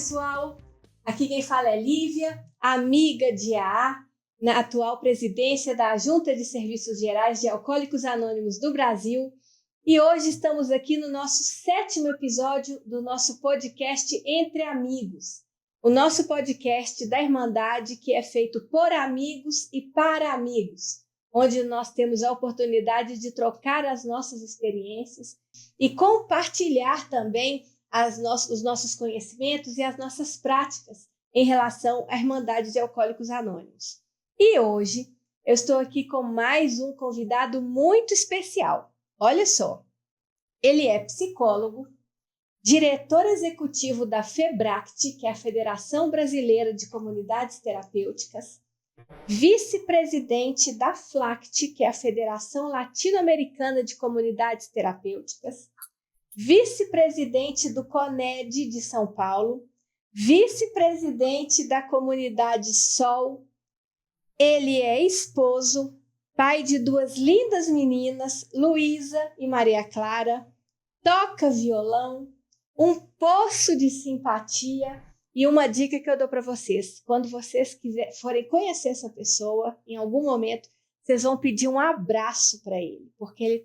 pessoal, aqui quem fala é Lívia, amiga de AA, na atual presidência da Junta de Serviços Gerais de Alcoólicos Anônimos do Brasil, e hoje estamos aqui no nosso 7º episódio do nosso podcast Entre Amigos, o nosso podcast da Irmandade que é feito por amigos e para amigos, onde nós temos a oportunidade de trocar as nossas experiências e compartilhar também os nossos conhecimentos e as nossas práticas em relação à Irmandade de Alcoólicos Anônimos. E hoje eu estou aqui com mais um convidado muito especial. Olha só, ele é psicólogo, diretor executivo da FEBRACT, que é a Federação Brasileira de Comunidades Terapêuticas, vice-presidente da FLACT, que é a Federação Latino-Americana de Comunidades Terapêuticas, vice-presidente do CONED de São Paulo, vice-presidente da comunidade Sol. Ele é esposo, pai de 2 lindas meninas, Luísa e Maria Clara, toca violão, um poço de simpatia. E uma dica que eu dou para vocês, quando vocês forem conhecer essa pessoa, em algum momento, vocês vão pedir um abraço para ele, porque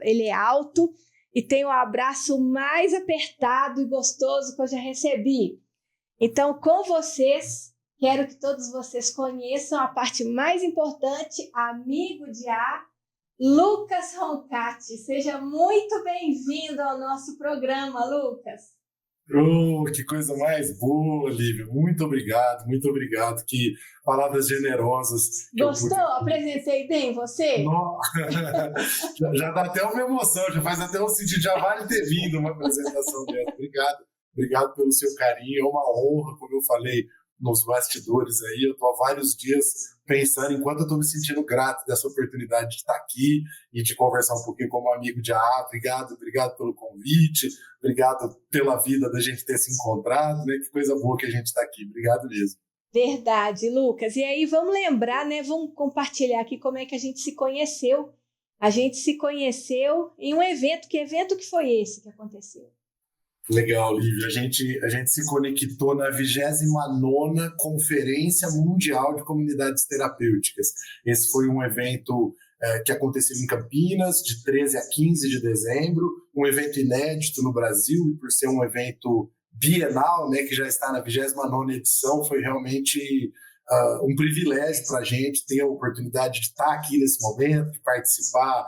ele é alto e tem o abraço mais apertado e gostoso que eu já recebi. Então, com vocês, quero que todos vocês conheçam a parte mais importante, amigo de A, Lucas Roncati. Seja muito bem-vindo ao nosso programa, Lucas. Que coisa mais boa, Lívia. Muito obrigado. Que palavras generosas. Gostou? Apresentei bem você? Já dá até uma emoção, já faz até um sentido, já vale ter vindo uma apresentação dela. Obrigado pelo seu carinho, é uma honra, como eu falei nos bastidores aí, eu estou há vários dias pensando em quanto eu estou me sentindo grato dessa oportunidade de estar aqui e de conversar um pouquinho como amigo de AA. Obrigado pelo convite, obrigado pela vida da gente ter se encontrado, né? Que coisa boa que a gente está aqui, obrigado mesmo. Verdade, Lucas. E aí vamos lembrar, né? Vamos compartilhar aqui como é que a gente se conheceu. A gente se conheceu em um evento. Que evento que foi esse que aconteceu? Legal, Lívia. A gente se conectou na 29ª Conferência Mundial de Comunidades Terapêuticas. Esse foi um evento que aconteceu em Campinas, de 13 a 15 de dezembro, um evento inédito no Brasil, e por ser um evento bienal, né, que já está na 29ª edição, foi realmente um privilégio para a gente ter a oportunidade de estar aqui nesse momento, de participar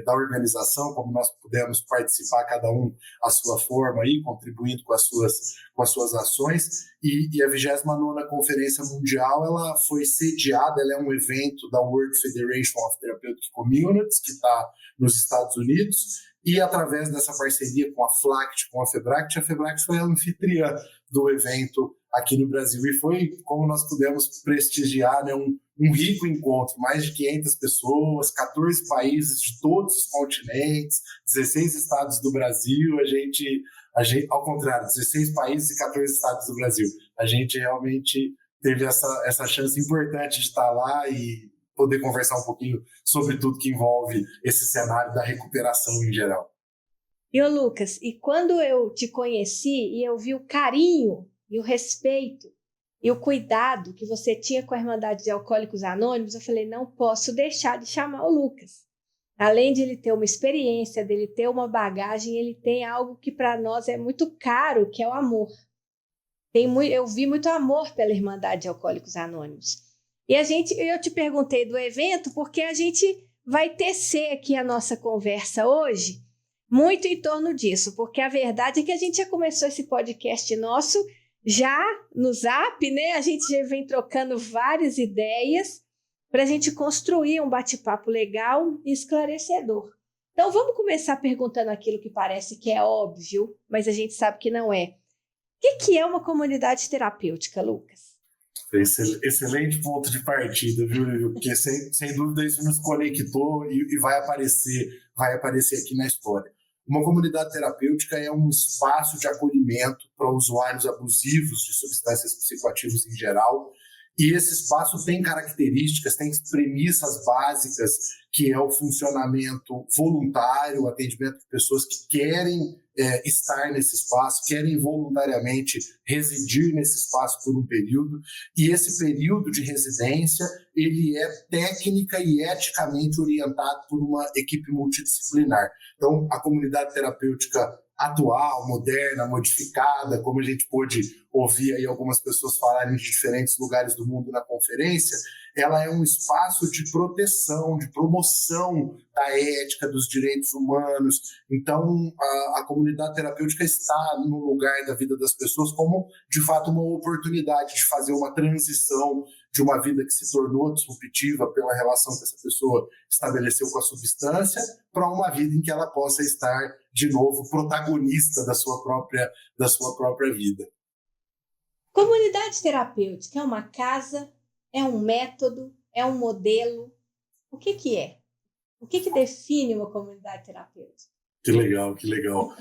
da organização, como nós pudemos participar, cada um à sua forma, aí, contribuindo com as suas ações. E a 29ª Conferência Mundial ela foi sediada, ela é um evento da World Federation of Therapeutic Communities, que está nos Estados Unidos, e através dessa parceria com a FLACT, com a FEBRACT foi a anfitriã do evento aqui no Brasil, e foi como nós pudemos prestigiar, né, um rico encontro, mais de 500 pessoas, 14 países de todos os continentes, 16 estados do Brasil, a gente, ao contrário, 16 países e 14 estados do Brasil. A gente realmente teve essa chance importante de estar lá e poder conversar um pouquinho sobre tudo que envolve esse cenário da recuperação em geral. E ô Lucas, e quando eu te conheci e eu vi o carinho e o respeito e o cuidado que você tinha com a Irmandade de Alcoólicos Anônimos, eu falei, não posso deixar de chamar o Lucas. Além de ele ter uma experiência, dele ter uma bagagem, ele tem algo que para nós é muito caro, que é o amor. Eu vi muito amor pela Irmandade de Alcoólicos Anônimos. E eu te perguntei do evento porque a gente vai tecer aqui a nossa conversa hoje muito em torno disso, porque a verdade é que a gente já começou esse podcast nosso já no Zap, né? A gente já vem trocando várias ideias para a gente construir um bate-papo legal e esclarecedor. Então, vamos começar perguntando aquilo que parece que é óbvio, mas a gente sabe que não é. O que é uma comunidade terapêutica, Lucas? Excelente ponto de partida, viu, Lívia? Porque sem dúvida isso nos conectou e vai aparecer aqui na história. Uma comunidade terapêutica é um espaço de acolhimento para usuários abusivos de substâncias psicoativas em geral, e esse espaço tem características, tem premissas básicas, que é o funcionamento voluntário, o atendimento de pessoas que querem estar nesse espaço, querem voluntariamente residir nesse espaço por um período, e esse período de residência ele é técnica e eticamente orientado por uma equipe multidisciplinar. Então, a comunidade terapêutica atual, moderna, modificada, como a gente pôde ouvir aí algumas pessoas falarem de diferentes lugares do mundo na conferência, ela é um espaço de proteção, de promoção da ética, dos direitos humanos. Então, a comunidade terapêutica está no lugar da vida das pessoas como, de fato, uma oportunidade de fazer uma transição de uma vida que se tornou disruptiva pela relação que essa pessoa estabeleceu com a substância, para uma vida em que ela possa estar, de novo, protagonista da sua própria vida. Comunidade terapêutica é uma casa, é um método, é um modelo? O que é? O que define uma comunidade terapêutica? Que legal, que legal.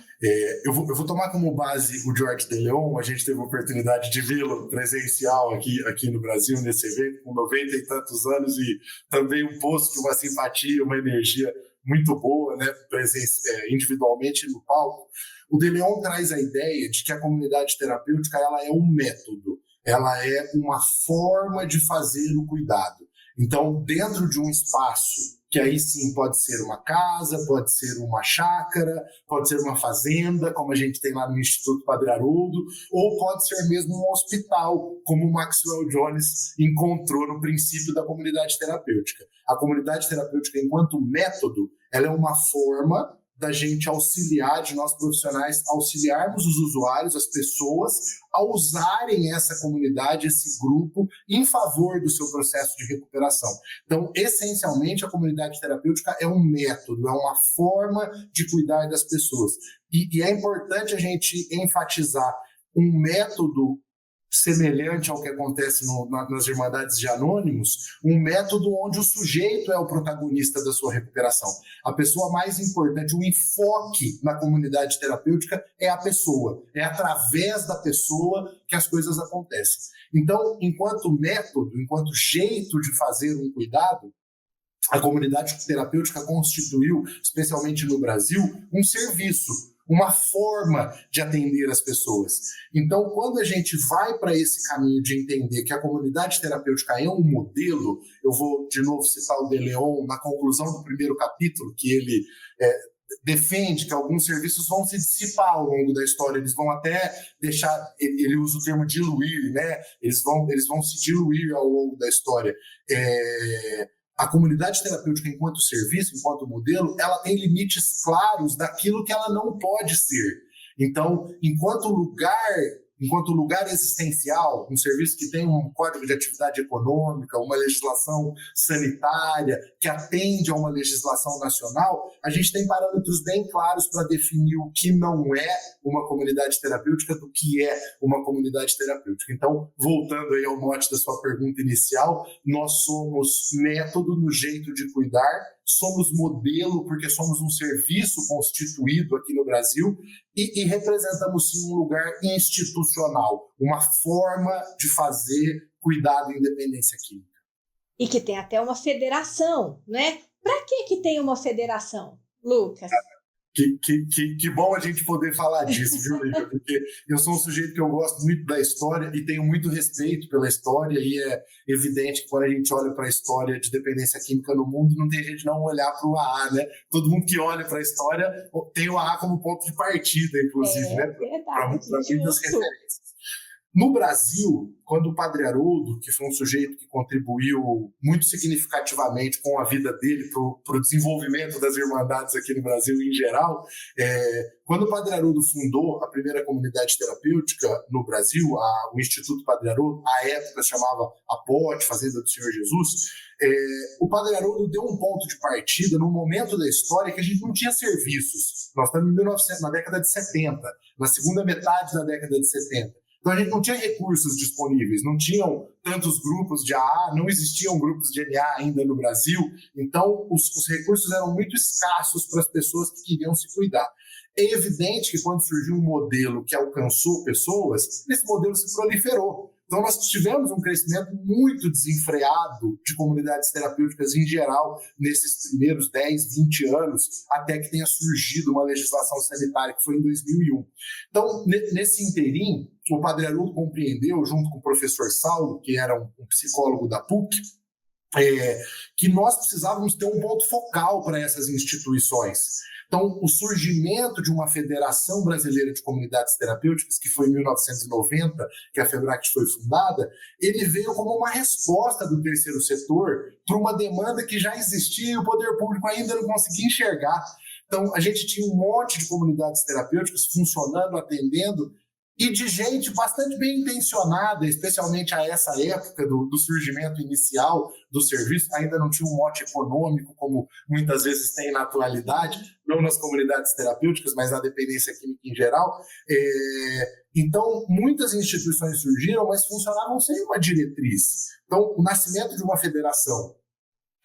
Eu vou tomar como base o George de Leon. A gente teve a oportunidade de vê-lo presencial aqui no Brasil, nesse evento, com 90 e tantos anos, e também um posto de uma simpatia, uma energia muito boa, né, individualmente no palco. O de Leon traz a ideia de que a comunidade terapêutica ela é um método, ela é uma forma de fazer o cuidado. Então, dentro de um espaço, que aí sim pode ser uma casa, pode ser uma chácara, pode ser uma fazenda, como a gente tem lá no Instituto Padre Haroldo, ou pode ser mesmo um hospital, como o Maxwell Jones encontrou no princípio da comunidade terapêutica. A comunidade terapêutica, enquanto método, ela é uma forma da gente auxiliar, de nós profissionais, auxiliarmos os usuários, as pessoas, a usarem essa comunidade, esse grupo, em favor do seu processo de recuperação. Então, essencialmente, a comunidade terapêutica é um método, é uma forma de cuidar das pessoas. E é importante a gente enfatizar um método semelhante ao que acontece nas Irmandades de Anônimos, um método onde o sujeito é o protagonista da sua recuperação. A pessoa mais importante, o enfoque na comunidade terapêutica é a pessoa, é através da pessoa que as coisas acontecem. Então, enquanto método, enquanto jeito de fazer um cuidado, a comunidade terapêutica constituiu, especialmente no Brasil, um serviço, uma forma de atender as pessoas. Então, quando a gente vai para esse caminho de entender que a comunidade terapêutica é um modelo, eu vou de novo citar o de Leon na conclusão do primeiro capítulo, que ele defende que alguns serviços vão se dissipar ao longo da história, eles vão até deixar, ele usa o termo diluir, né? Eles vão se diluir ao longo da história. A comunidade terapêutica, enquanto serviço, enquanto modelo, ela tem limites claros daquilo que ela não pode ser. Então, enquanto lugar existencial, um serviço que tem um código de atividade econômica, uma legislação sanitária, que atende a uma legislação nacional, a gente tem parâmetros bem claros para definir o que não é uma comunidade terapêutica do que é uma comunidade terapêutica. Então, voltando aí ao mote da sua pergunta inicial, nós somos método no jeito de cuidar, somos modelo porque somos um serviço constituído aqui no Brasil e representamos sim um lugar institucional, uma forma de fazer cuidado e independência química. E que tem até uma federação, né? Para que tem uma federação, Lucas? Que bom a gente poder falar disso, viu, Lívia? Porque eu sou um sujeito que eu gosto muito da história e tenho muito respeito pela história, e é evidente que quando a gente olha para a história de dependência química no mundo, não tem jeito de não olhar para o AA, né? Todo mundo que olha para a história tem o AA como ponto de partida, inclusive, né? Para muitas referências. No Brasil, quando o Padre Haroldo, que foi um sujeito que contribuiu muito significativamente com a vida dele para o desenvolvimento das Irmandades aqui no Brasil em geral, quando o Padre Haroldo fundou a primeira comunidade terapêutica no Brasil, o Instituto Padre Haroldo, à época se chamava APOT, Fazenda do Senhor Jesus, o Padre Haroldo deu um ponto de partida num momento da história que a gente não tinha serviços. Nós estamos na década de 70, na segunda metade da década de 70. Então, a gente não tinha recursos disponíveis, não tinham tantos grupos de AA, não existiam grupos de NA ainda no Brasil. Então, os recursos eram muito escassos para as pessoas que queriam se cuidar. É evidente que quando surgiu um modelo que alcançou pessoas, esse modelo se proliferou. Então, nós tivemos um crescimento muito desenfreado de comunidades terapêuticas em geral nesses primeiros 10, 20 anos, até que tenha surgido uma legislação sanitária, que foi em 2001. Então, nesse interim, o Padre Haroldo compreendeu, junto com o professor Saulo, que era um psicólogo da PUC, que nós precisávamos ter um ponto focal para essas instituições. Então, o surgimento de uma Federação Brasileira de Comunidades Terapêuticas, que foi em 1990, que a FEBRACT foi fundada, ele veio como uma resposta do terceiro setor para uma demanda que já existia e o poder público ainda não conseguia enxergar. Então, a gente tinha um monte de comunidades terapêuticas funcionando, atendendo, e de gente bastante bem intencionada, especialmente a essa época do surgimento inicial do serviço, ainda não tinha um mote econômico, como muitas vezes tem na atualidade, não nas comunidades terapêuticas, mas na dependência química em geral. Então, muitas instituições surgiram, mas funcionavam sem uma diretriz. Então, o nascimento de uma federação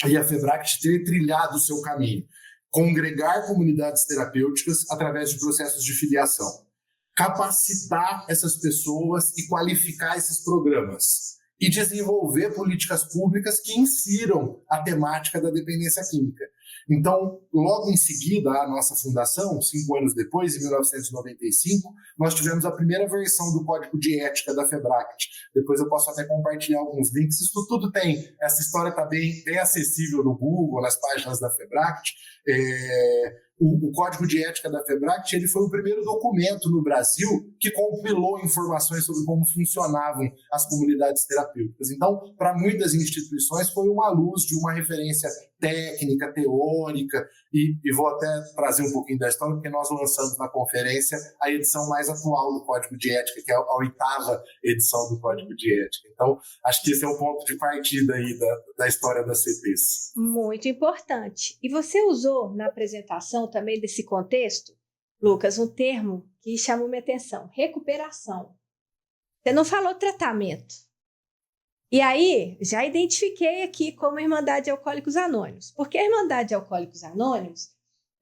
e a FEBRACT ter trilhado o seu caminho, congregar comunidades terapêuticas através de processos de filiação, capacitar essas pessoas e qualificar esses programas e desenvolver políticas públicas que insiram a temática da dependência química. Então, logo em seguida, a nossa fundação, 5 anos depois, em 1995, nós tivemos a primeira versão do Código de Ética da FEBRACT. Depois eu posso até compartilhar alguns links. Isso tudo tem, essa história está bem acessível no Google, nas páginas da FEBRACT. O Código de Ética da FEBRACT, ele foi o primeiro documento no Brasil que compilou informações sobre como funcionavam as comunidades terapêuticas. Então, para muitas instituições, foi uma luz de uma referência técnica, teórica, e vou até trazer um pouquinho da história, porque nós lançamos na conferência a edição mais atual do Código de Ética, que é a 8ª edição do Código de Ética. Então, acho que esse é o ponto de partida aí da história das CTs. Muito importante. E você usou na apresentação também desse contexto, Lucas, um termo que chamou minha atenção: recuperação. Você não falou tratamento. E aí, já identifiquei aqui como Irmandade de Alcoólicos Anônimos, porque a Irmandade de Alcoólicos Anônimos,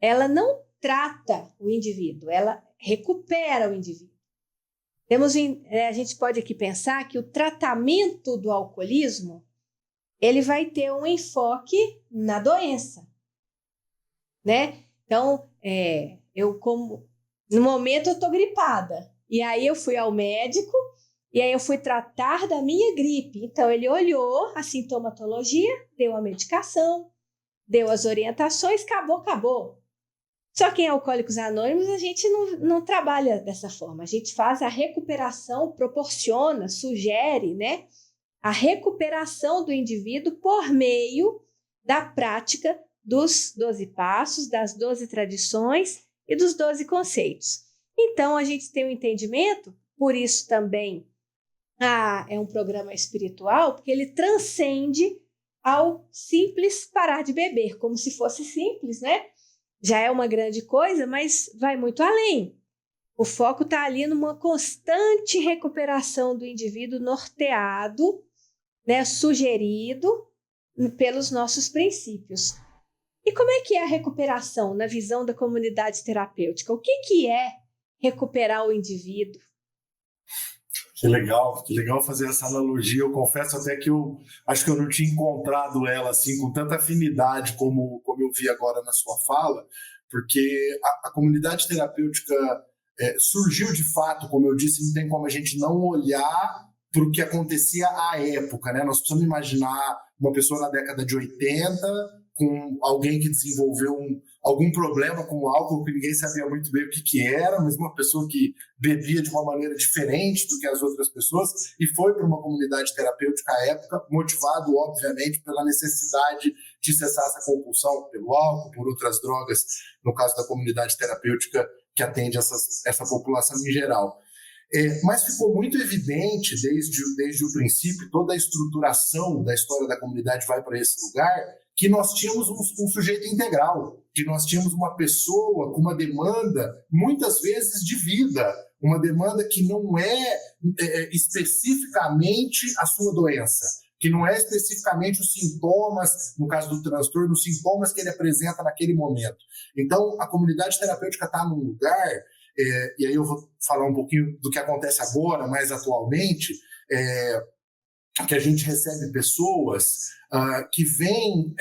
ela não trata o indivíduo, ela recupera o indivíduo. A gente pode aqui pensar que o tratamento do alcoolismo, ele vai ter um enfoque na doença, né? Então, no momento eu estou gripada, e aí eu fui ao médico, e aí eu fui tratar da minha gripe. Então, ele olhou a sintomatologia, deu a medicação, deu as orientações, acabou. Só que em Alcoólicos Anônimos a gente não trabalha dessa forma. A gente faz a recuperação, proporciona, sugere, né, a recuperação do indivíduo por meio da prática dos 12 passos, das 12 tradições e dos 12 conceitos. Então, a gente tem um entendimento, por isso também é um programa espiritual, porque ele transcende ao simples parar de beber, como se fosse simples, né? Já é uma grande coisa, mas vai muito além. O foco está ali numa constante recuperação do indivíduo norteado, né, sugerido pelos nossos princípios. E como é que é a recuperação na visão da comunidade terapêutica? O que é recuperar o indivíduo? Que legal fazer essa analogia. Eu confesso até que eu acho que eu não tinha encontrado ela assim com tanta afinidade como eu vi agora na sua fala, porque a comunidade terapêutica surgiu de fato, como eu disse, não tem como a gente não olhar para o que acontecia à época, né? Nós precisamos imaginar uma pessoa na década de 80 com alguém que desenvolveu algum problema com o álcool, que ninguém sabia muito bem o que era, mas uma pessoa que bebia de uma maneira diferente do que as outras pessoas, e foi para uma comunidade terapêutica à época, motivado, obviamente, pela necessidade de cessar essa compulsão pelo álcool, por outras drogas, no caso da comunidade terapêutica que atende essa população em geral. Mas ficou muito evidente desde o princípio, toda a estruturação da história da comunidade vai para esse lugar, que nós tínhamos um sujeito integral, que nós tínhamos uma pessoa com uma demanda, muitas vezes de vida, uma demanda que não é especificamente a sua doença, que não é especificamente os sintomas, no caso do transtorno, os sintomas que ele apresenta naquele momento. Então, a comunidade terapêutica está num lugar, e aí eu vou falar um pouquinho do que acontece agora, mais atualmente, que a gente recebe pessoas que vêm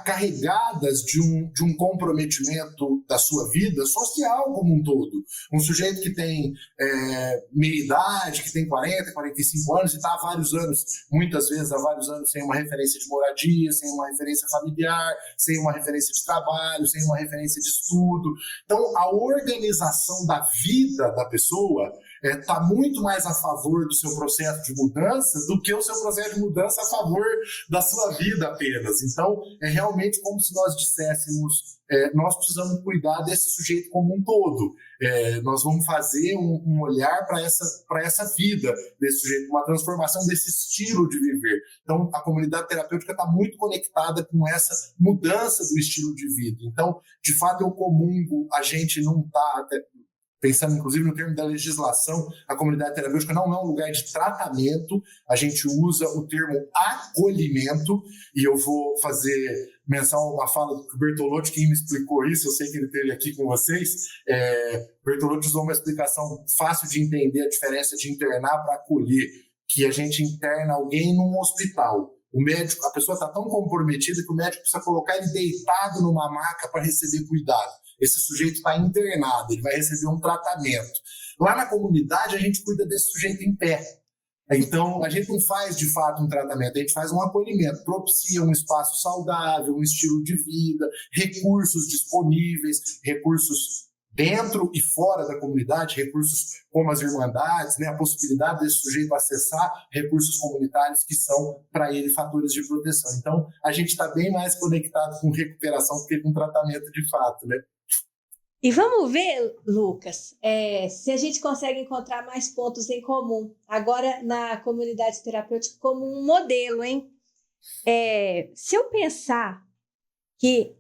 carregadas de um comprometimento da sua vida social como um todo. Um sujeito que tem meia idade, que tem 40, 45 anos e está há vários anos, muitas vezes há vários anos, sem uma referência de moradia, sem uma referência familiar, sem uma referência de trabalho, sem uma referência de estudo. Então, a organização da vida da pessoa está muito mais a favor do seu processo de mudança do que o seu processo de mudança a favor da sua vida apenas. Então, é realmente como se nós disséssemos, nós precisamos cuidar desse sujeito como um todo. Nós vamos fazer um olhar para essa vida desse sujeito, uma transformação desse estilo de viver. Então, a comunidade terapêutica está muito conectada com essa mudança do estilo de vida. Então, de fato, eu comungo, a gente não está... Pensando, inclusive, no termo da legislação, a comunidade terapêutica não é um lugar de tratamento, a gente usa o termo acolhimento, e eu vou fazer menção a uma fala do Bertolucci, quem me explicou isso, eu sei que ele esteve aqui com vocês. Bertolucci usou uma explicação fácil de entender a diferença de internar para acolher, que a gente interna alguém num hospital. O médico, a pessoa está tão comprometida que o médico precisa colocar ele deitado numa maca para receber cuidado. Esse sujeito está internado, ele vai receber um tratamento. Lá na comunidade, a gente cuida desse sujeito em pé. Então, a gente não faz, de fato, um tratamento, a gente faz um acolhimento, propicia um espaço saudável, um estilo de vida, recursos disponíveis, recursos dentro e fora da comunidade, recursos como as irmandades, a possibilidade desse sujeito acessar recursos comunitários que são, para ele, fatores de proteção. Então, a gente está bem mais conectado com recuperação do que com tratamento de fato, né? E vamos ver, Lucas, se a gente consegue encontrar mais pontos em comum, agora na comunidade terapêutica como um modelo, hein? Se eu pensar que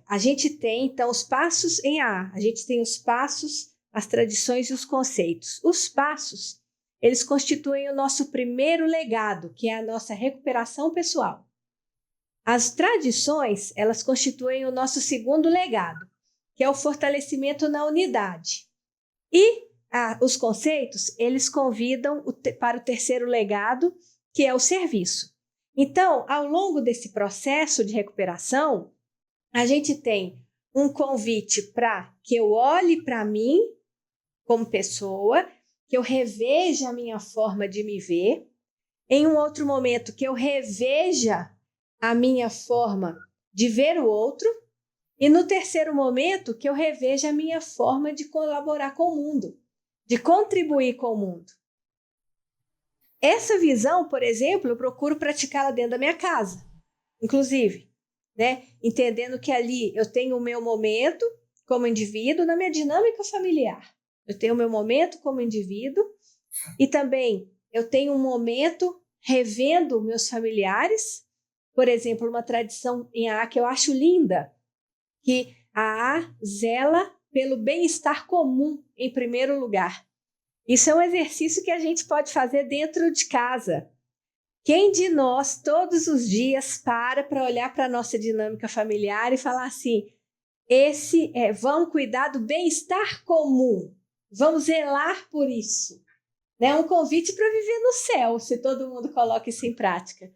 a gente tem, então, os passos em A, a gente tem os passos, as tradições e os conceitos. Os passos, eles constituem o nosso primeiro legado, que é a nossa recuperação pessoal. As tradições, elas constituem o nosso segundo legado, que é o fortalecimento na unidade. E os conceitos, eles convidam para o terceiro legado, que é o serviço. Então, ao longo desse processo de recuperação, a gente tem um convite para que eu olhe para mim como pessoa, que eu reveja a minha forma de me ver. Em um outro momento, que eu reveja a minha forma de ver o outro. E no terceiro momento, que eu reveja a minha forma de colaborar com o mundo, de contribuir com o mundo. Essa visão, por exemplo, eu procuro praticá-la dentro da minha casa, inclusive, entendendo que ali eu tenho o meu momento como indivíduo na minha dinâmica familiar. Eu tenho o meu momento como indivíduo e também eu tenho um momento revendo meus familiares. Por exemplo, uma tradição em AA que eu acho linda, que a AA zela pelo bem-estar comum em primeiro lugar. Isso é um exercício que a gente pode fazer dentro de casa. Quem de nós, todos os dias, para olhar para a nossa dinâmica familiar e falar assim, vamos cuidar do bem-estar comum, vamos zelar por isso. É um convite para viver no céu, se todo mundo coloca isso em prática.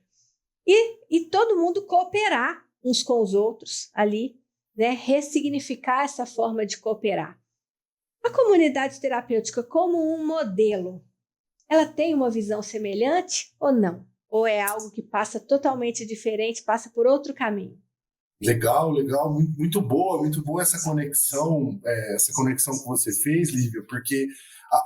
E todo mundo cooperar uns com os outros ali, ressignificar essa forma de cooperar. A comunidade terapêutica como um modelo, ela tem uma visão semelhante ou não? Ou é algo que passa totalmente diferente, passa por outro caminho? Legal, muito boa essa conexão que você fez, Lívia, porque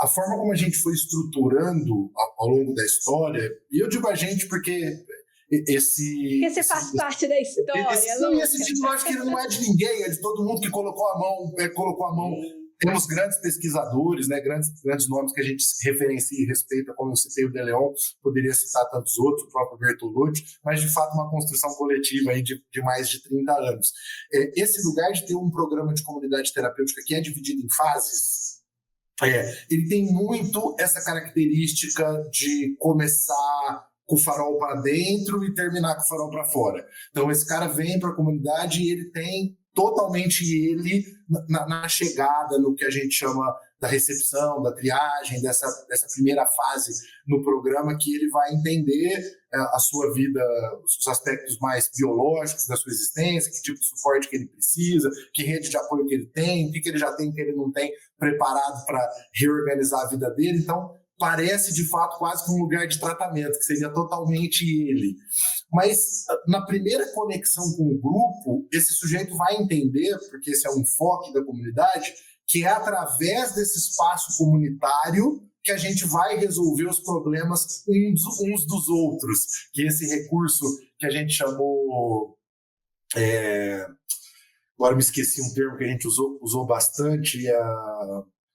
a forma como a gente foi estruturando ao longo da história, e eu digo a gente porque porque você faz parte da história, esse título, acho que ele não é de ninguém, é de todo mundo que colocou a mão. Temos grandes pesquisadores, grandes nomes que a gente referencia e respeita, como eu citei o De Leon, poderia citar tantos outros, o próprio Bertolucci, mas de fato uma construção coletiva aí de mais de 30 anos. Esse lugar de ter um programa de comunidade terapêutica que é dividido em fases, ele tem muito essa característica de começar com o farol para dentro e terminar com o farol para fora. Então esse cara vem para a comunidade e ele tem totalmente ele na chegada, no que a gente chama da recepção, da triagem, dessa primeira fase no programa, que ele vai entender a sua vida, os aspectos mais biológicos da sua existência, que tipo de suporte que ele precisa, que rede de apoio que ele tem, o que ele já tem que ele não tem preparado para reorganizar a vida dele. Então, parece, de fato, quase que um lugar de tratamento, que seria totalmente ele. Mas, na primeira conexão com o grupo, esse sujeito vai entender, porque esse é um enfoque da comunidade, que é através desse espaço comunitário que a gente vai resolver os problemas uns dos outros, que esse recurso que a gente chamou... agora me esqueci um termo que a gente usou bastante,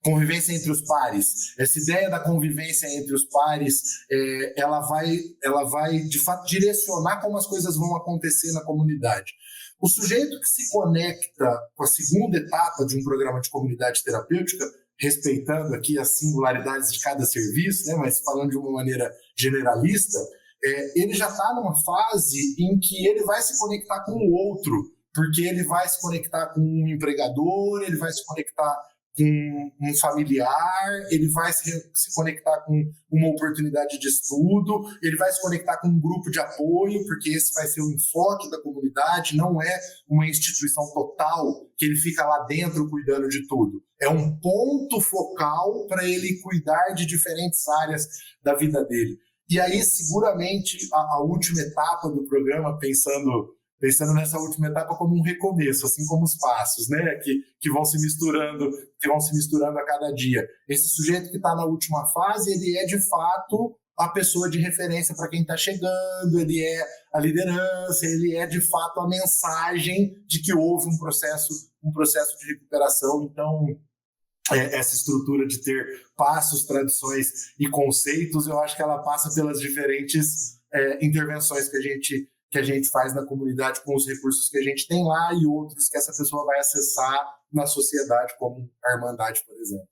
convivência entre os pares. Essa ideia da convivência entre os pares, ela vai, de fato, direcionar como as coisas vão acontecer na comunidade. O sujeito que se conecta com a segunda etapa de um programa de comunidade terapêutica, respeitando aqui as singularidades de cada serviço, né, mas falando de uma maneira generalista, ele já está numa fase em que ele vai se conectar com o outro, porque ele vai se conectar com um empregador, ele vai se conectar com um familiar, ele vai se conectar com uma oportunidade de estudo, ele vai se conectar com um grupo de apoio, porque esse vai ser o enfoque da comunidade, não é uma instituição total que ele fica lá dentro cuidando de tudo. É um ponto focal para ele cuidar de diferentes áreas da vida dele. E aí, seguramente, a última etapa do programa, pensando nessa última etapa como um recomeço, assim como os passos, né, que vão se misturando a cada dia. Esse sujeito que está na última fase, ele é de fato a pessoa de referência para quem está chegando, ele é a liderança, ele é de fato a mensagem de que houve um processo de recuperação. Então, essa estrutura de ter passos, tradições e conceitos, eu acho que ela passa pelas diferentes intervenções que a gente faz na comunidade com os recursos que a gente tem lá e outros que essa pessoa vai acessar na sociedade, como a Irmandade, por exemplo.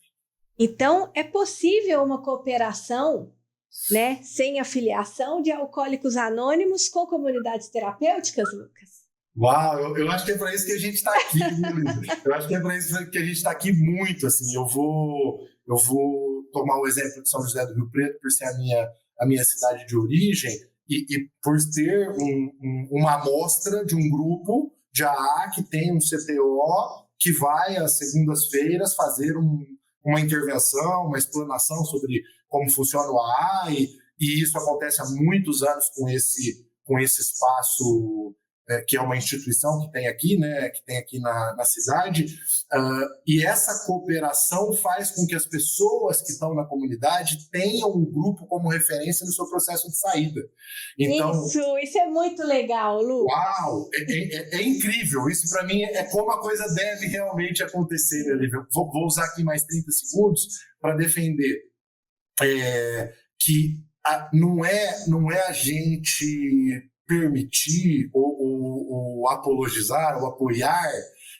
Então, é possível uma cooperação, né, sem afiliação de Alcoólicos Anônimos com comunidades terapêuticas, Lucas? Uau, eu acho que é para isso que a gente está aqui, eu acho que é para isso que a gente está aqui muito, assim, eu vou tomar o exemplo de São José do Rio Preto, por ser a minha cidade de origem, e por ter uma amostra de um grupo de AA que tem um CTO que vai às segundas-feiras fazer uma intervenção, uma explanação sobre como funciona o AA, e isso acontece há muitos anos com esse espaço que é uma instituição que tem aqui, né, que tem aqui na cidade, e essa cooperação faz com que as pessoas que estão na comunidade tenham o grupo como referência no seu processo de saída. Então, isso é muito legal, Lu. Uau, é incrível. Isso para mim é como a coisa deve realmente acontecer, né, Lívia? Vou usar aqui mais 30 segundos para defender que não é a gente permitir ou apologizar ou apoiar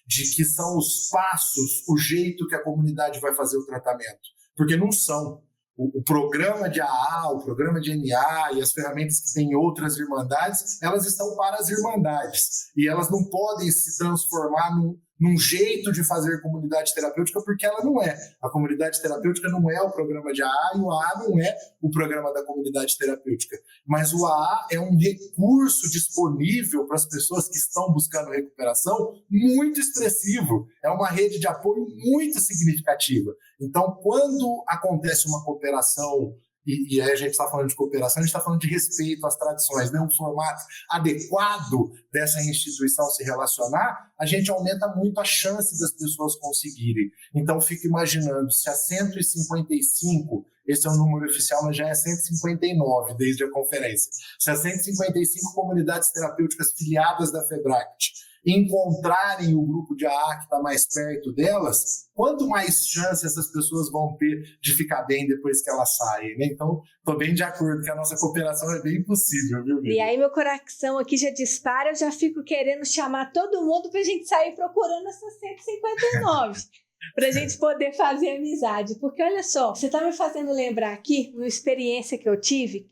de que são os passos, o jeito que a comunidade vai fazer o tratamento, porque não são. O programa de AA, o programa de NA e as ferramentas que tem outras irmandades, elas estão para as irmandades e elas não podem se transformar num jeito de fazer comunidade terapêutica, porque ela não é. A comunidade terapêutica não é o programa de AA e o AA não é o programa da comunidade terapêutica. Mas o AA é um recurso disponível para as pessoas que estão buscando recuperação muito expressivo. É uma rede de apoio muito significativa. Então, quando acontece uma cooperação, e aí a gente está falando de cooperação, a gente está falando de respeito às tradições, né? Um formato adequado dessa instituição se relacionar, a gente aumenta muito a chance das pessoas conseguirem. Então, fico imaginando, se a 155, esse é o número oficial, mas já é 159 desde a conferência, se as 155 comunidades terapêuticas filiadas da FEBRACT encontrarem o grupo de AA que está mais perto delas, quanto mais chance essas pessoas vão ter de ficar bem depois que elas saem, né? Então, estou bem de acordo que a nossa cooperação é bem possível, viu, Vivi? E aí meu coração aqui já dispara, eu já fico querendo chamar todo mundo para a gente sair procurando essas 159, para a gente poder fazer amizade. Porque olha só, você está me fazendo lembrar aqui uma experiência que eu tive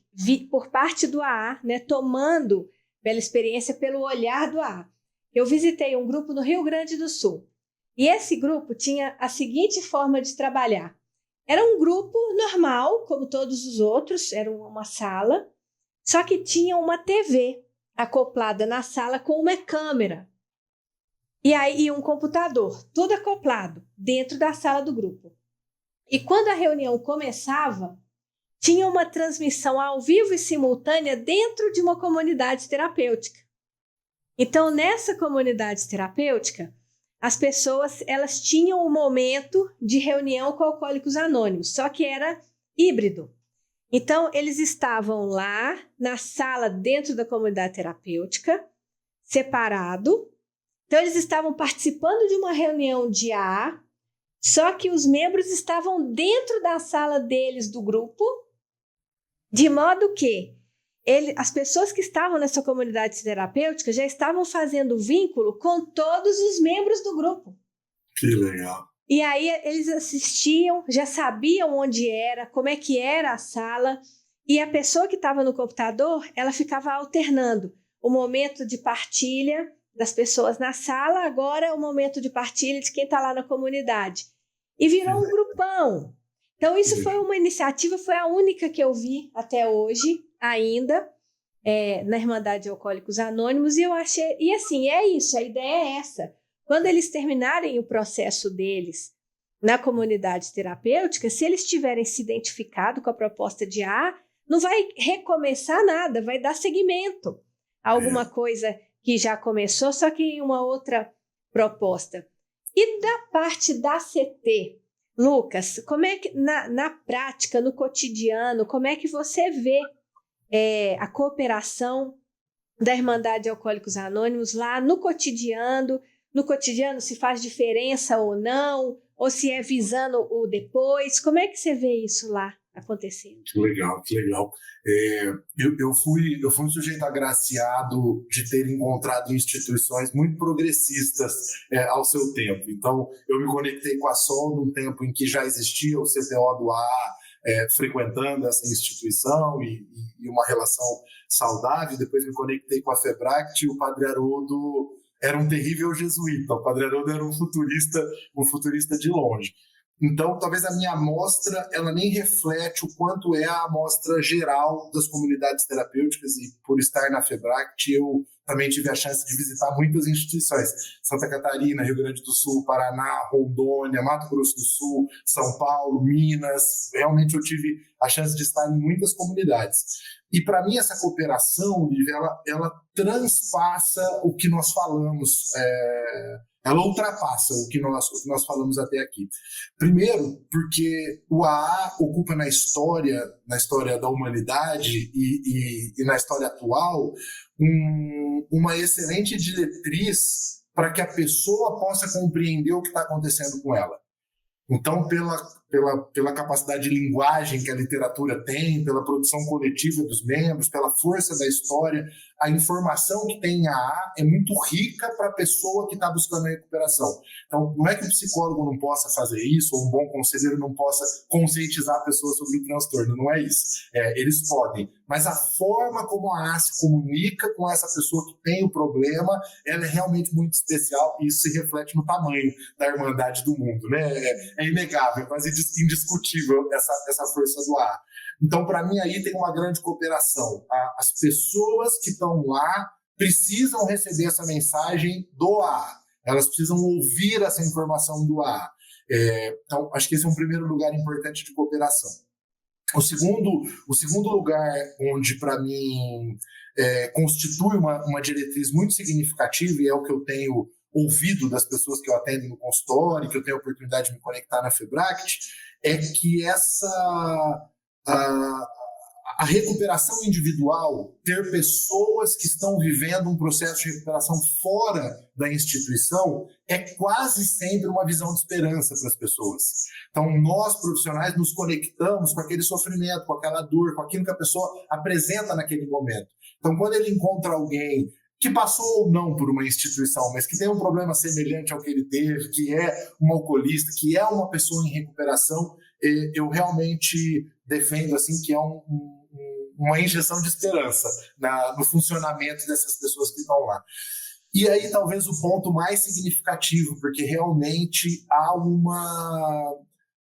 por parte do AA, né, tomando pela experiência, pelo olhar do AA. Eu visitei um grupo no Rio Grande do Sul. E esse grupo tinha a seguinte forma de trabalhar. Era um grupo normal, como todos os outros, era uma sala, só que tinha uma TV acoplada na sala com uma câmera. E aí um computador, tudo acoplado dentro da sala do grupo. E quando a reunião começava, tinha uma transmissão ao vivo e simultânea dentro de uma comunidade terapêutica. Então, nessa comunidade terapêutica, as pessoas elas tinham um momento de reunião com Alcoólicos Anônimos, só que era híbrido. Então, eles estavam lá na sala dentro da comunidade terapêutica, separado. Então, eles estavam participando de uma reunião de AA, só que os membros estavam dentro da sala deles do grupo, de modo que as pessoas que estavam nessa comunidade terapêutica já estavam fazendo vínculo com todos os membros do grupo. Que legal. E aí eles assistiam, já sabiam onde era, como é que era a sala, e a pessoa que estava no computador, ela ficava alternando o momento de partilha das pessoas na sala, agora o momento de partilha de quem está lá na comunidade. E virou um grupão. Então isso foi uma iniciativa, foi a única que eu vi até hoje, ainda, na Irmandade de Alcoólicos Anônimos, e eu achei, e assim, é isso, a ideia é essa. Quando eles terminarem o processo deles na comunidade terapêutica, se eles tiverem se identificado com a proposta de AA, não vai recomeçar nada, vai dar seguimento a alguma coisa que já começou, só que em uma outra proposta. E da parte da CT, Lucas, como é que na prática, no cotidiano, como é que você vê a cooperação da Irmandade de Alcoólicos Anônimos lá no cotidiano? No cotidiano se faz diferença ou não? Ou se é visando o depois? Como é que você vê isso lá acontecendo? Que legal, que legal. Eu fui um sujeito agraciado de ter encontrado instituições muito progressistas ao seu tempo. Então, eu me conectei com a SOL num tempo em que já existia o CTO do AA, frequentando essa instituição e uma relação saudável. Depois me conectei com a FEBRACT e o Padre Haroldo era um terrível jesuíta. O Padre Haroldo era um futurista de longe. Então, talvez a minha amostra ela nem reflete o quanto é a amostra geral das comunidades terapêuticas, e por estar na FEBRACT, eu também tive a chance de visitar muitas instituições. Santa Catarina, Rio Grande do Sul, Paraná, Rondônia, Mato Grosso do Sul, São Paulo, Minas. Realmente eu tive a chance de estar em muitas comunidades. E para mim essa cooperação, Lívia, ela transpassa o que nós falamos, ela ultrapassa o que nós falamos até aqui. Primeiro, porque o AA ocupa na história da humanidade e na história atual, uma excelente diretriz para que a pessoa possa compreender o que está acontecendo com ela. Então, pela capacidade de linguagem que a literatura tem, pela produção coletiva dos membros, pela força da história, a informação que tem em AA é muito rica para a pessoa que está buscando a recuperação. Então, não é que o psicólogo não possa fazer isso, ou um bom conselheiro não possa conscientizar a pessoa sobre o transtorno, não é isso. Eles podem, mas a forma como a AA se comunica com essa pessoa que tem o problema, ela é realmente muito especial, e isso se reflete no tamanho da Irmandade do mundo, né? É inegável, é quase indiscutível essa força do AA. Então, para mim, aí tem uma grande cooperação. As pessoas que estão lá precisam receber essa mensagem do AA. Elas precisam ouvir essa informação do AA. Então, acho que esse é um primeiro lugar importante de cooperação. O segundo lugar onde, para mim, constitui uma diretriz muito significativa, e é o que eu tenho ouvido das pessoas que eu atendo no consultório, que eu tenho a oportunidade de me conectar na FEBRACT, é que a recuperação individual, ter pessoas que estão vivendo um processo de recuperação fora da instituição, é quase sempre uma visão de esperança para as pessoas. Então, nós, profissionais, nos conectamos com aquele sofrimento, com aquela dor, com aquilo que a pessoa apresenta naquele momento. Então, quando ele encontra alguém que passou ou não por uma instituição, mas que tem um problema semelhante ao que ele teve, que é um alcoolista, que é uma pessoa em recuperação, eu realmente defendo assim, que é uma injeção de esperança no funcionamento dessas pessoas que estão lá. E aí talvez o ponto mais significativo, porque realmente há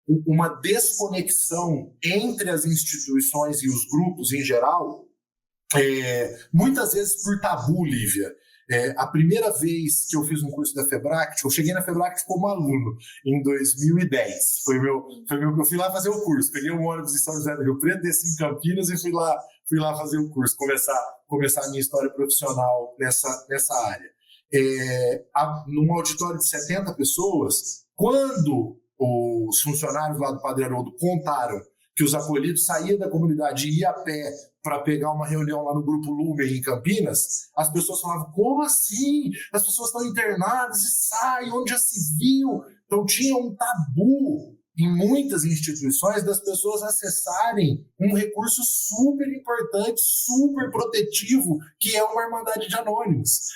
uma desconexão entre as instituições e os grupos em geral, muitas vezes por tabu, Lívia. A primeira vez que eu fiz um curso da Febract, eu cheguei na Febract como aluno em 2010. Eu fui lá fazer o curso, peguei um ônibus em São José do Rio Preto, desci em Campinas e fui lá fazer o curso, começar a minha história profissional nessa área. Num auditório de 70 pessoas, quando os funcionários lá do Padre Haroldo contaram que os acolhidos saíam da comunidade e iam a pé para pegar uma reunião lá no Grupo Lumen em Campinas, as pessoas falavam, como assim? As pessoas estão internadas e saem, onde já se viu? Então tinha um tabu em muitas instituições das pessoas acessarem um recurso super importante, super protetivo, que é uma Irmandade de Anônimos.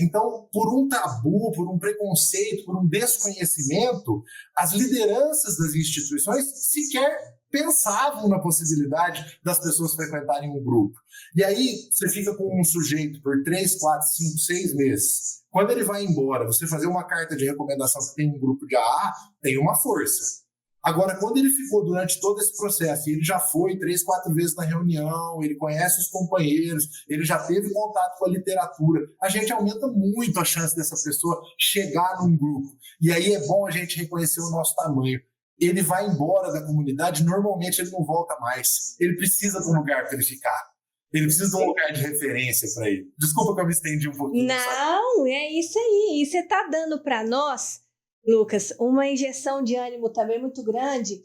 Então, por um tabu, por um preconceito, por um desconhecimento, as lideranças das instituições sequer pensavam na possibilidade das pessoas frequentarem um grupo. E aí você fica com um sujeito por 3, 4, 5, 6 meses. Quando ele vai embora, você fazer uma carta de recomendação que tem um grupo de AA, tem uma força. Agora, quando ele ficou durante todo esse processo, e ele já foi 3, 4 vezes na reunião, ele conhece os companheiros, ele já teve contato com a literatura, a gente aumenta muito a chance dessa pessoa chegar num grupo. E aí é bom a gente reconhecer o nosso tamanho. Ele vai embora da comunidade, normalmente ele não volta mais. Ele precisa de um lugar para ele ficar. Ele precisa de um lugar de referência para ele. Desculpa que eu me estendi um pouquinho. Não, é isso aí. E você está dando para nós, Lucas, uma injeção de ânimo também muito grande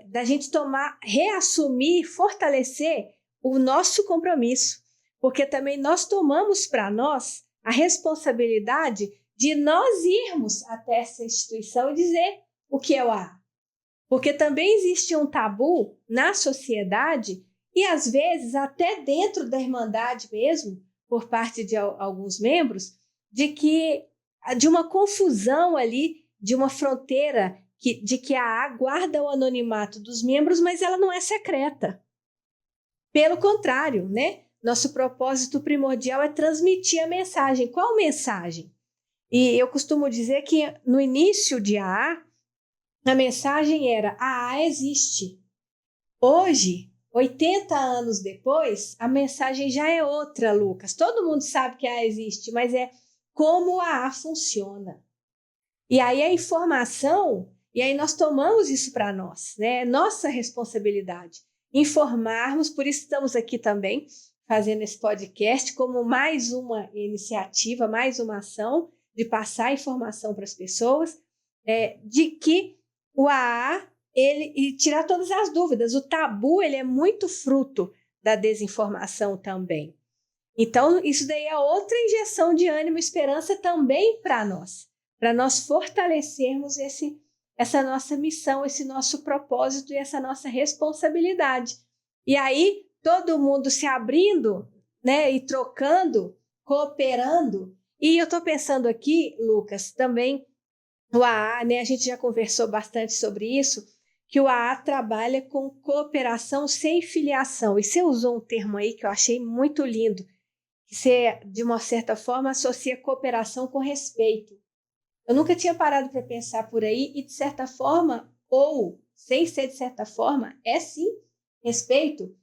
da gente reassumir, fortalecer o nosso compromisso. Porque também nós tomamos para nós a responsabilidade de nós irmos até essa instituição e dizer o que é o AA. Porque também existe um tabu na sociedade e, às vezes, até dentro da Irmandade mesmo, por parte de alguns membros, de uma confusão ali, de uma fronteira de que a AA guarda o anonimato dos membros, mas ela não é secreta. Pelo contrário, né? Nosso propósito primordial é transmitir a mensagem. Qual mensagem? E eu costumo dizer que no início de AA, a mensagem era: a AA existe. Hoje, 80 anos depois, a mensagem já é outra, Lucas. Todo mundo sabe que a AA existe, mas é como a AA funciona. E aí a informação, e aí nós tomamos isso para nós, né? É nossa responsabilidade informarmos, por isso estamos aqui também fazendo esse podcast como mais uma iniciativa, mais uma ação de passar informação para as pessoas, de que o AA, e tirar todas as dúvidas. O tabu, ele é muito fruto da desinformação também. Então, isso daí é outra injeção de ânimo e esperança também para nós fortalecermos essa nossa missão, esse nosso propósito e essa nossa responsabilidade. E aí, todo mundo se abrindo, né, e trocando, cooperando. E eu estou pensando aqui, Lucas, também o AA, né, a gente já conversou bastante sobre isso, que o AA trabalha com cooperação sem filiação. E você usou um termo aí que eu achei muito lindo, que você, de uma certa forma, associa cooperação com respeito. Eu nunca tinha parado para pensar por aí e, de certa forma, ou sem ser de certa forma, é sim respeito,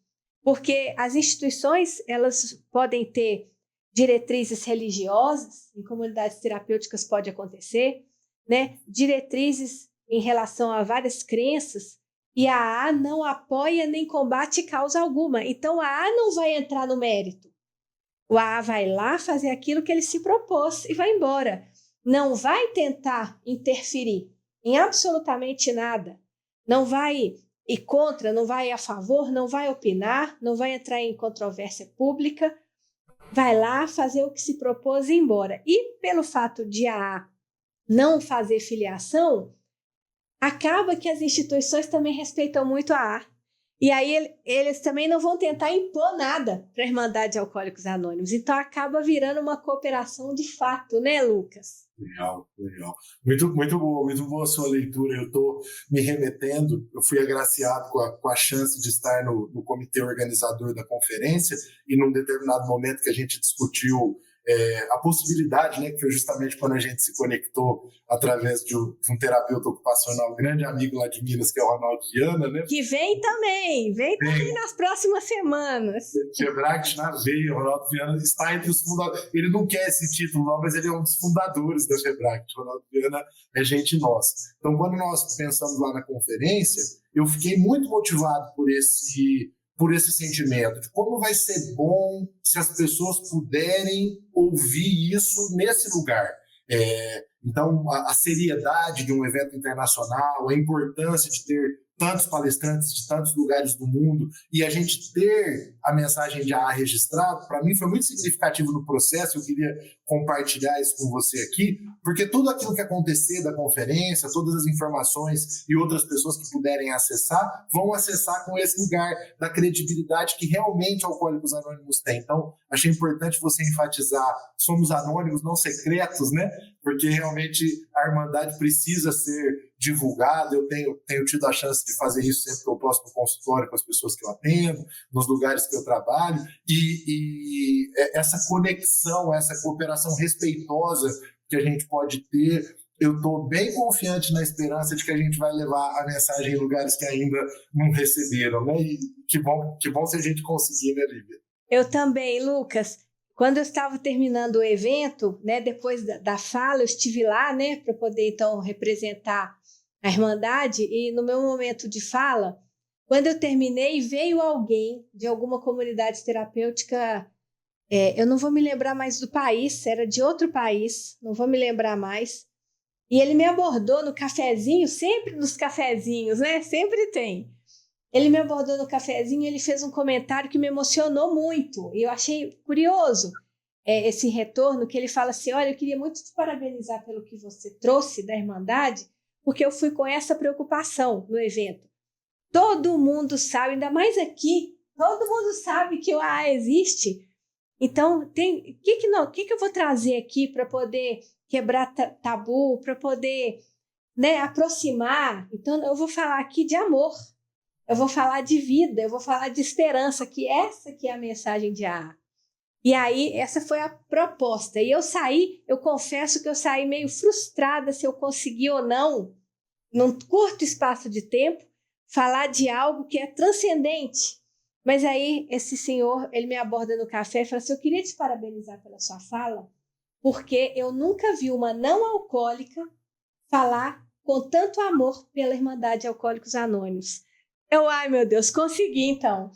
porque as instituições, elas podem ter diretrizes religiosas, em comunidades terapêuticas pode acontecer, né? Diretrizes em relação a várias crenças, e a AA não apoia nem combate causa alguma. Então, a AA não vai entrar no mérito. O AA vai lá fazer aquilo que ele se propôs e vai embora. Não vai tentar interferir em absolutamente nada. Não vai ir contra, não vai ir a favor, não vai opinar, não vai entrar em controvérsia pública. Vai lá fazer o que se propôs e ir embora. E pelo fato de a AA não fazer filiação, acaba que as instituições também respeitam muito a AA. E aí eles também não vão tentar impor nada para a Irmandade de Alcoólicos Anônimos. Então acaba virando uma cooperação de fato, né, Lucas? Legal, legal. Muito boa a sua leitura. Eu estou me remetendo, eu fui agraciado com a chance de estar no comitê organizador da conferência e num determinado momento que a gente discutiu a possibilidade, né, que foi justamente quando a gente se conectou através de um terapeuta ocupacional, grande amigo lá de Minas, que é o Ronaldo Viana, né? Que vem também nas próximas semanas. Febract na veia, o Ronaldo Viana está entre os fundadores. Ele não quer esse título, não, mas ele é um dos fundadores da Febract. O Ronaldo Viana é gente nossa. Então, quando nós pensamos lá na conferência, eu fiquei muito motivado por esse sentimento de como vai ser bom se as pessoas puderem ouvir isso nesse lugar. Então, a seriedade de um evento internacional, a importância de ter tantos palestrantes de tantos lugares do mundo e a gente ter a mensagem de AA registrado, para mim foi muito significativo no processo. Eu queria compartilhar isso com você aqui, porque tudo aquilo que acontecer da conferência, todas as informações e outras pessoas que puderem acessar, vão acessar com esse lugar da credibilidade que realmente Alcoólicos Anônimos tem. Então, achei importante você enfatizar, somos anônimos, não secretos, né? Porque realmente a Irmandade precisa ser divulgada. Eu tenho tido a chance de fazer isso sempre que eu posso no consultório com as pessoas que eu atendo, nos lugares que eu trabalho, e essa conexão, essa cooperação respeitosa que a gente pode ter, eu estou bem confiante na esperança de que a gente vai levar a mensagem em lugares que ainda não receberam, né? E que bom se a gente conseguir, né, Lívia? Eu também, Lucas. Quando eu estava terminando o evento, né, depois da fala, eu estive lá, né, para poder, então, representar a Irmandade, e no meu momento de fala, quando eu terminei, veio alguém de alguma comunidade terapêutica, eu não vou me lembrar mais do país, era de outro país, não vou me lembrar mais, e ele me abordou no cafezinho, sempre nos cafezinhos, né, sempre tem. Ele me abordou no cafezinho e ele fez um comentário que me emocionou muito. E eu achei curioso esse retorno, que ele fala assim, olha, eu queria muito te parabenizar pelo que você trouxe da Irmandade, porque eu fui com essa preocupação no evento. Todo mundo sabe, ainda mais aqui, todo mundo sabe que o AA existe. Então, o que eu vou trazer aqui para poder quebrar tabu, para poder, né, aproximar? Então, eu vou falar aqui de amor. Eu vou falar de vida, eu vou falar de esperança, que essa que é a mensagem de AA. E aí, essa foi a proposta. E eu confesso que eu saí meio frustrada se eu consegui ou não, num curto espaço de tempo, falar de algo que é transcendente. Mas aí, esse senhor, ele me aborda no café e fala assim, eu queria te parabenizar pela sua fala, porque eu nunca vi uma não alcoólica falar com tanto amor pela Irmandade Alcoólicos Anônimos. Ai meu Deus, consegui então.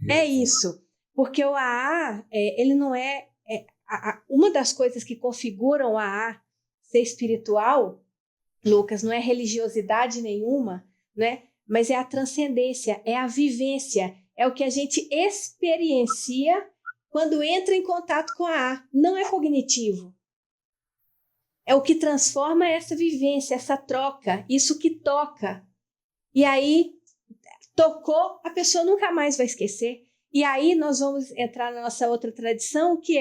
É isso, porque o AA, ele não uma das coisas que configuram o AA ser espiritual, Lucas, não é religiosidade nenhuma, né? Mas é a transcendência, é a vivência, é o que a gente experiencia quando entra em contato com a AA. Não é cognitivo. É o que transforma essa vivência, essa troca, isso que toca. E aí, tocou, a pessoa nunca mais vai esquecer. E aí nós vamos entrar na nossa outra tradição, que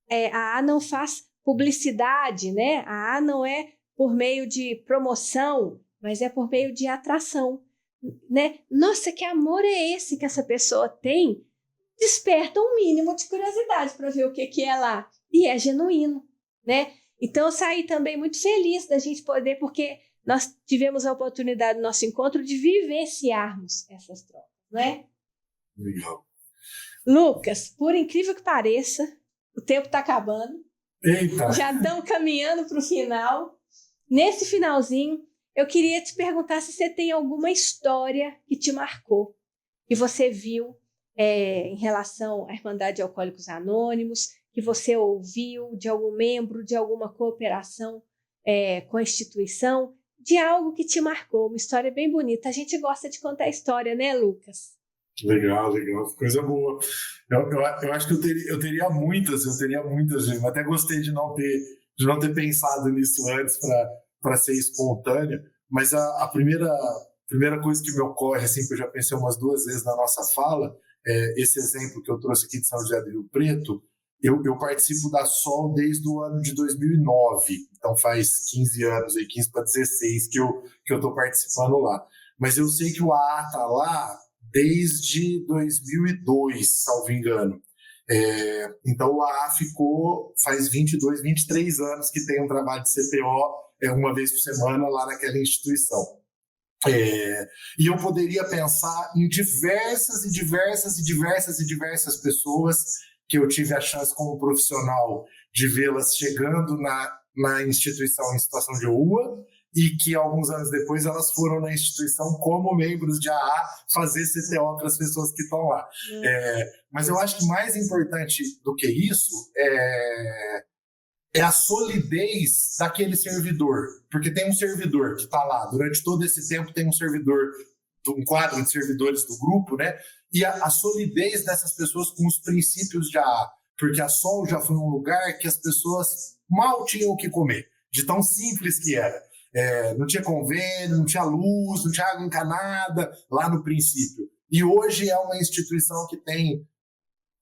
a AA não faz publicidade, né? A AA não é por meio de promoção, mas é por meio de atração, né? Nossa, que amor é esse que essa pessoa tem? Desperta um mínimo de curiosidade para ver o que é lá. E é genuíno, né? Então eu saí também muito feliz da gente poder, porque nós tivemos a oportunidade no nosso encontro de vivenciarmos essas trocas, né? Legal. Lucas, por incrível que pareça, o tempo está acabando. Eita! Já estamos caminhando para o final. Nesse finalzinho, eu queria te perguntar se você tem alguma história que te marcou, que você viu em relação à Irmandade de Alcoólicos Anônimos, que você ouviu de algum membro, de alguma cooperação com a instituição, de algo que te marcou, uma história bem bonita. A gente gosta de contar história, né, Lucas? Legal, coisa boa. Eu acho que eu teria muitas, eu até gostei de não ter pensado nisso antes para ser espontâneo, mas a primeira coisa que me ocorre, assim, que eu já pensei umas 2 vezes na nossa fala, esse exemplo que eu trouxe aqui de São José do Rio Preto. Eu participo da SOL desde o ano de 2009, então faz 15 anos, 15 para 16 que eu estou participando lá. Mas eu sei que o AA está lá desde 2002, salvo engano. Então, o AA faz 22, 23 anos que tem um trabalho de CPO uma vez por semana lá naquela instituição. E eu poderia pensar em diversas pessoas que eu tive a chance como profissional de vê-las chegando na instituição em situação de rua e que alguns anos depois elas foram na instituição como membros de AA fazer CTO para as pessoas que estão lá. Mas eu acho que mais importante do que isso é a solidez daquele servidor, porque tem um servidor que está lá, durante todo esse tempo tem um servidor, um quadro de servidores do grupo, né? E a solidez dessas pessoas com os princípios de AA, porque a Sol já foi um lugar que as pessoas mal tinham o que comer, de tão simples que era. Não tinha convênio, não tinha luz, não tinha água encanada lá no princípio. E hoje é uma instituição que tem,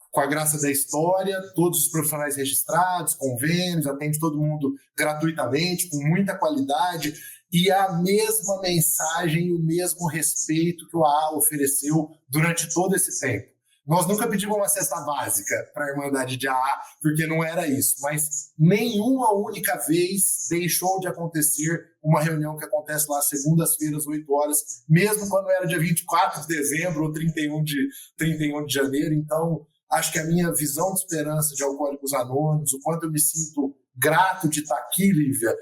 com a graça da história, todos os profissionais registrados, convênios, atende todo mundo gratuitamente, com muita qualidade, e a mesma mensagem e o mesmo respeito que o AA ofereceu durante todo esse tempo. Nós nunca pedimos uma cesta básica para a Irmandade de AA, porque não era isso, mas nenhuma única vez deixou de acontecer uma reunião que acontece lá segundas-feiras, 8 horas, mesmo quando era dia 24 de dezembro ou 31 de janeiro. Então, acho que a minha visão de esperança de Alcoólicos Anônimos, o quanto eu me sinto grato de estar aqui, Lívia,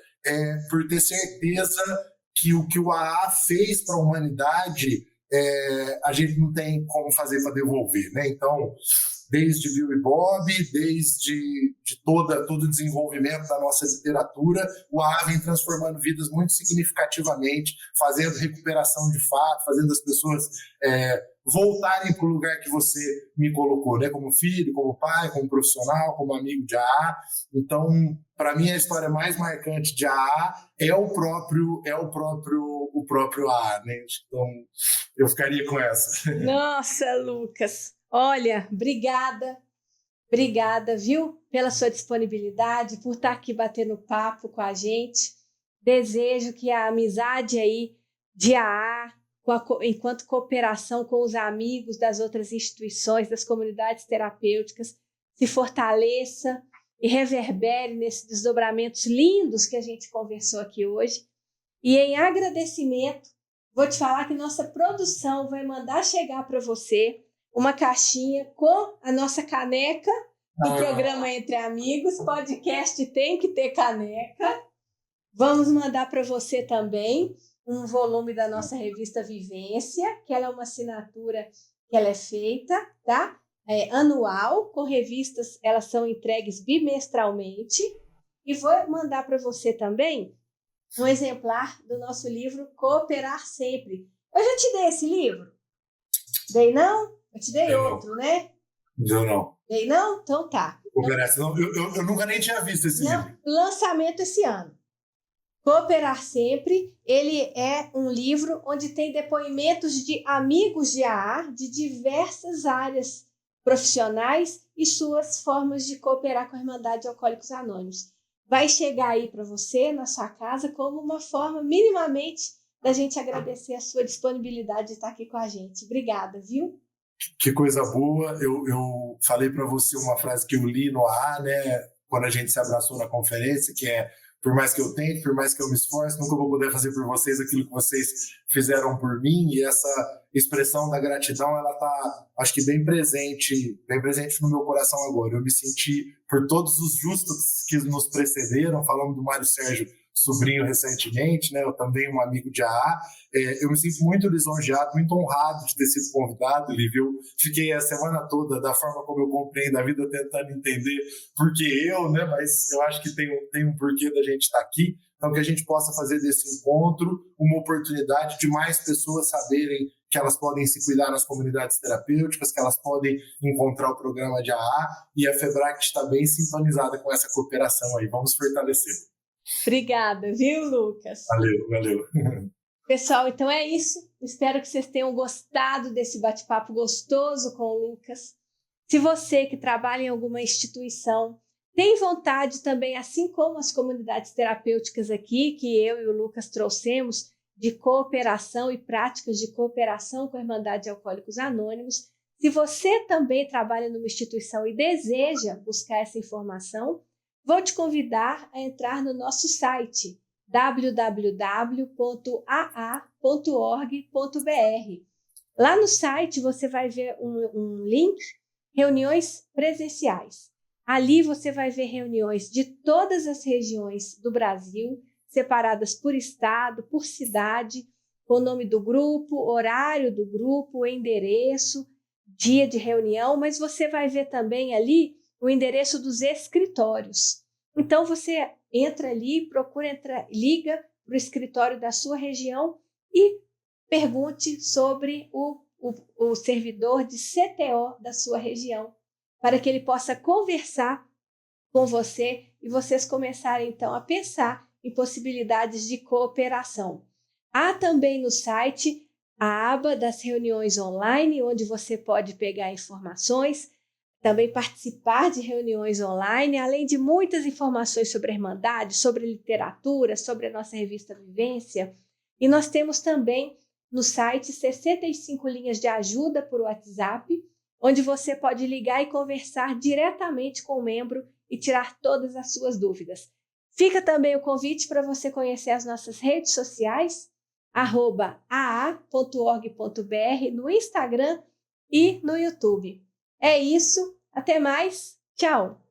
por ter certeza que o que o AA fez para a humanidade, a gente não tem como fazer para devolver, né? Então, desde Bill e Bob, desde todo o desenvolvimento da nossa literatura, o AA vem transformando vidas muito significativamente, fazendo recuperação de fato, fazendo as pessoas voltarem para o lugar que você me colocou, né? Como filho, como pai, como profissional, como amigo de AA. Então, para mim, a história mais marcante de AA é o próprio AA, né? Então, eu ficaria com essa. Nossa, Lucas, olha, obrigada, viu, pela sua disponibilidade, por estar aqui batendo papo com a gente. Desejo que a amizade aí de AA, enquanto cooperação com os amigos das outras instituições, das comunidades terapêuticas, se fortaleça e reverbere nesses desdobramentos lindos que a gente conversou aqui hoje. E em agradecimento, vou te falar que nossa produção vai mandar chegar para você uma caixinha com a nossa caneca do programa Entre Amigos. Podcast tem que ter caneca. Vamos mandar para você também um volume da nossa revista Vivência, que ela é uma assinatura que ela é feita, tá? Anual, com revistas, elas são entregues bimestralmente. E vou mandar para você também um exemplar do nosso livro Cooperar Sempre. Eu já te dei esse livro? Dei não? Eu te dei outro, né? Não. Dei não? Então tá. Eu nunca nem tinha visto esse livro. Lançamento esse ano. Cooperar Sempre, ele é um livro onde tem depoimentos de amigos de AA, de diversas áreas profissionais e suas formas de cooperar com a Irmandade de Alcoólicos Anônimos. Vai chegar aí para você, na sua casa, como uma forma, minimamente, da gente agradecer a sua disponibilidade de estar aqui com a gente. Obrigada, viu? Que coisa boa. Eu falei para você uma frase que eu li no AA, né, quando a gente se abraçou na conferência, que é: por mais que eu tente, por mais que eu me esforce, nunca vou poder fazer por vocês aquilo que vocês fizeram por mim. E essa expressão da gratidão, ela está, acho que bem presente no meu coração agora. Eu me senti por todos os justos que nos precederam, falando do Mário Sérgio Sobrinho recentemente, né? Eu também um amigo de AA. Eu me sinto muito lisonjeado, muito honrado de ter sido convidado, Lívia. Eu fiquei a semana toda, da forma como eu compreendo a vida, tentando entender por que eu, né? Mas eu acho que tem um porquê da gente estar aqui. Então, que a gente possa fazer desse encontro uma oportunidade de mais pessoas saberem que elas podem se cuidar nas comunidades terapêuticas, que elas podem encontrar o programa de AA, e a FEBRACT está bem sintonizada com essa cooperação aí. Vamos fortalecê-lo. Obrigada, viu, Lucas? Valeu. Pessoal, então é isso. Espero que vocês tenham gostado desse bate-papo gostoso com o Lucas. Se você que trabalha em alguma instituição tem vontade também, assim como as comunidades terapêuticas aqui, que eu e o Lucas trouxemos, de cooperação e práticas de cooperação com a Irmandade de Alcoólicos Anônimos, Se você também trabalha numa instituição e deseja buscar essa informação, vou te convidar a entrar no nosso site www.aa.org.br. Lá no site você vai ver um link, reuniões presenciais. Ali você vai ver reuniões de todas as regiões do Brasil, separadas por estado, por cidade, com o nome do grupo, horário do grupo, endereço, dia de reunião, mas você vai ver também ali o endereço dos escritórios. Então você entra ali, liga para o escritório da sua região e pergunte sobre o servidor de CTO da sua região, para que ele possa conversar com você e vocês começarem então a pensar em possibilidades de cooperação. Há também no site a aba das reuniões online, onde você pode pegar informações, também participar de reuniões online, além de muitas informações sobre a Irmandade, sobre literatura, sobre a nossa revista Vivência. E nós temos também no site 65 linhas de ajuda por WhatsApp, onde você pode ligar e conversar diretamente com o membro e tirar todas as suas dúvidas. Fica também o convite para você conhecer as nossas redes sociais, @aa.org.br no Instagram e no YouTube. É isso, até mais, tchau!